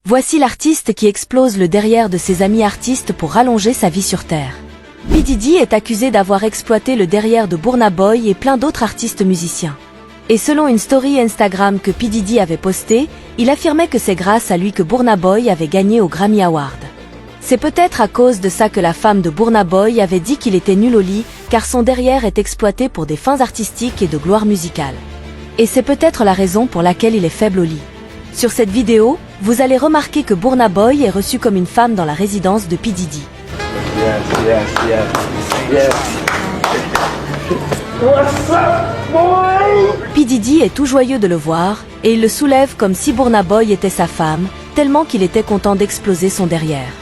Voici l'artiste qui explose le derrière de ses amis artistes pour rallonger sa vie sur Terre. P. Diddy est accusé d'avoir exploité le derrière de Burna Boy et plein d'autres artistes musiciens. Et selon une story Instagram que P. Diddy avait postée, il affirmait que c'est grâce à lui que Burna Boy avait gagné au Grammy Award. C'est peut-être à cause de ça que la femme de Burna Boy avait dit qu'il était nul au lit, car son derrière est exploité pour des fins artistiques et de gloire musicale. Et c'est peut-être la raison pour laquelle il est faible au lit. Sur cette vidéo, vous allez remarquer que Burna Boy est reçu comme une femme dans la résidence de P. Diddy. What's up, boy? P. Diddy est tout joyeux de le voir, et il le soulève comme si Burna Boy était sa femme, tellement qu'il était content d'exploser son derrière.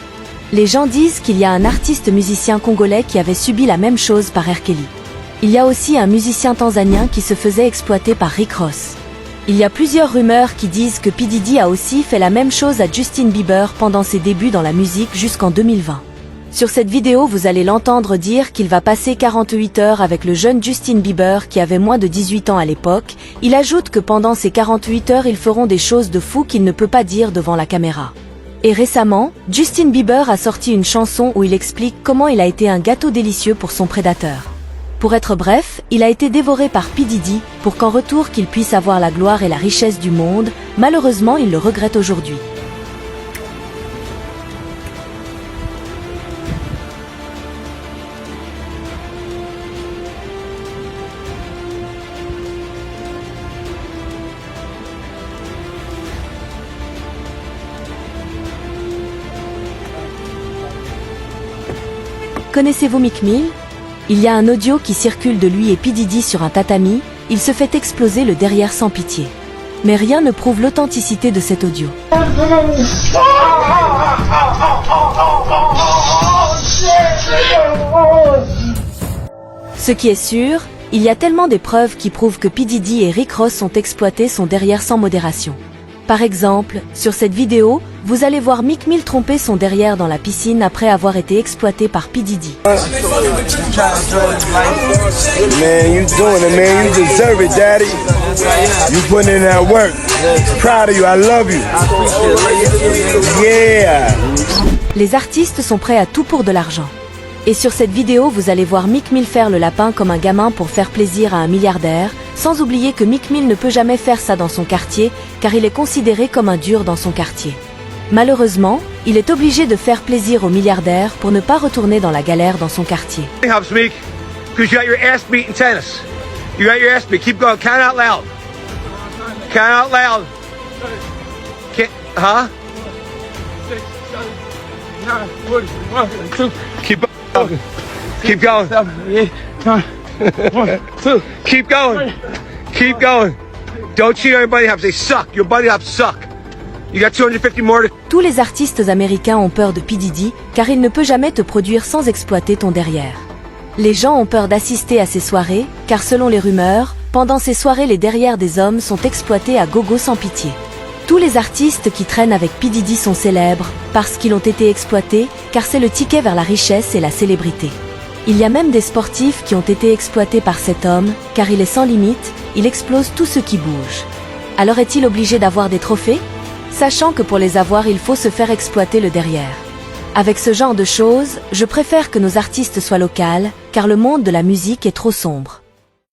Les gens disent qu'il y a un artiste musicien congolais qui avait subi la même chose par R. Kelly. Il y a aussi un musicien tanzanien qui se faisait exploiter par Rick Ross. Il y a plusieurs rumeurs qui disent que P. Diddy a aussi fait la même chose à Justin Bieber pendant ses débuts dans la musique jusqu'en 2020. Sur cette vidéo, vous allez l'entendre dire qu'il va passer 48 heures avec le jeune Justin Bieber qui avait moins de 18 ans à l'époque. Il ajoute que pendant ces 48 heures, ils feront des choses de fou qu'il ne peut pas dire devant la caméra. Et récemment, Justin Bieber a sorti une chanson où il explique comment il a été un gâteau délicieux pour son prédateur. Pour être bref, il a été dévoré par P. Diddy pour qu'en retour qu'il puisse avoir la gloire et la richesse du monde. Malheureusement, il le regrette aujourd'hui. Connaissez-vous Meek Mill? Il y a un audio qui circule de lui et P. Diddy sur un tatami, il se fait exploser le derrière sans pitié. Mais rien ne prouve l'authenticité de cet audio. Ce qui est sûr, il y a tellement des preuves qui prouvent que P. Diddy et Rick Ross ont exploité son derrière sans modération. Par exemple, sur cette vidéo, vous allez voir Meek Mill tromper son derrière dans la piscine après avoir été exploité par P. Diddy. Man, you doing it, man. You deserve it, daddy. You putting in that work. Proud of you. I love you. Yeah. Les artistes sont prêts à tout pour de l'argent. Et sur cette vidéo, vous allez voir Meek Mill faire le lapin comme un gamin pour faire plaisir à un milliardaire, sans oublier que Meek Mill ne peut jamais faire ça dans son quartier, car il est considéré comme un dur dans son quartier. Malheureusement, il est obligé de faire plaisir aux milliardaires pour ne pas retourner dans la galère dans son quartier. Helps me because you got your ass beat in tennis. You got your ass beat. Keep going. Count out loud. Count out loud. Huh? Keep going. Keep going. Keep going. Keep going. Don't cheat on your buddy hops. They suck. Your buddy hops suck. You got 250 more to... Tous les artistes américains ont peur de P. Diddy, car il ne peut jamais te produire sans exploiter ton derrière. Les gens ont peur d'assister à ces soirées, car selon les rumeurs, pendant ces soirées les derrières des hommes sont exploités à gogo sans pitié. Tous les artistes qui traînent avec P. Diddy sont célèbres, parce qu'ils ont été exploités, car c'est le ticket vers la richesse et la célébrité. Il y a même des sportifs qui ont été exploités par cet homme, car il est sans limite, il explose tout ce qui bouge. Alors est-il obligé d'avoir des trophées? Sachant que pour les avoir il faut se faire exploiter le derrière. Avec ce genre de choses, je préfère que nos artistes soient locaux, car le monde de la musique est trop sombre.